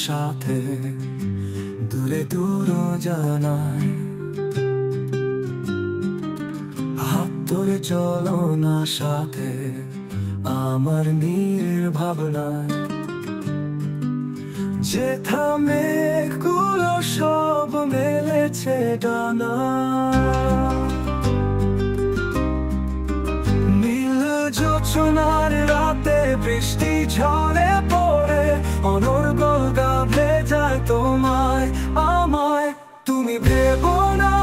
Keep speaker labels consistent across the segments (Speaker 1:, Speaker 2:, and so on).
Speaker 1: সাথে দূরে দূর জানায়, হাত ধরে চলো না সাথে আমার নির্ভাবনায়। যেথা মেঘগুলো সব মেলেছে ডানা, নীল জোছনার রাতে বৃষ্টি ঝরে পড়ে, অনর্গল গাভে যায় তোমায় আমায়। তুমি ভেবো না,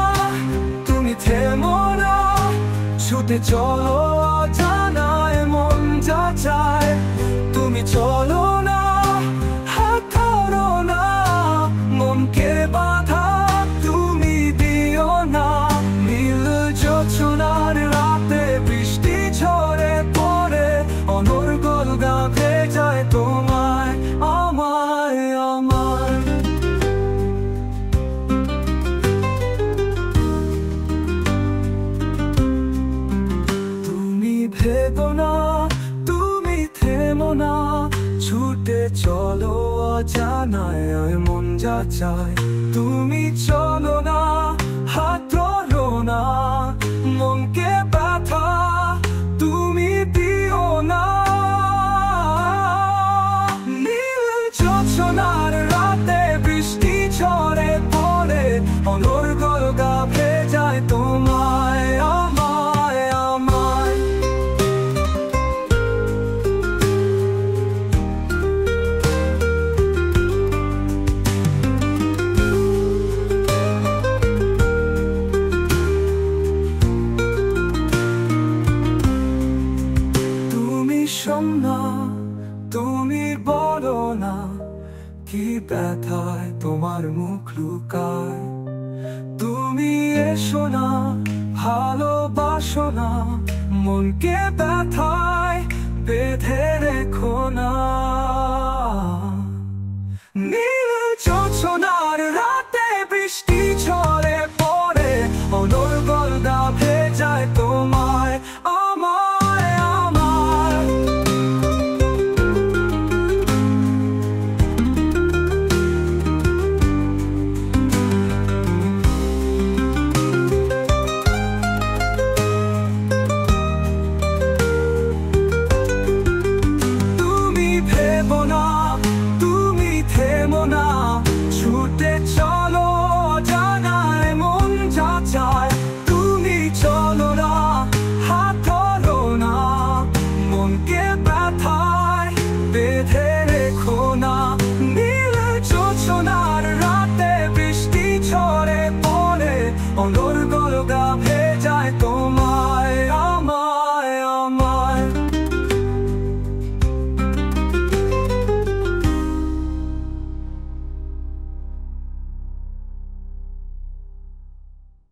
Speaker 1: তুমি থেমো না, ছুটে চলো অজানায় মন যা চায়। তুমি চলো না, হাত ধরো না, মনকে বাধা তুমি দিও না। নীল জোছনার রাতে বৃষ্টি ঝরে পড়ে, অনর্গল গাভে যায় তোমায় আমায় আমায়। তুমি ভেবো না, তুমি থেমো না, ছুটে চলো অজানায় মন যা চায়। তুমি চলো না, হাত ধরো না, মনকে ব্যথা তুমি দিও না। নীল জোছনার রাতে বৃষ্টি ঝরে পড়ে, অনর্গল গাভে যায় তোমায় আমায় আমায়। তুমি শোনো, তুমি বলো না, কি ব্যথায় তোমার মুখ লুকায়। তুমি এসো না, ভালোবাসো না, মনকে ব্যথায় বেঁধে রেখো না।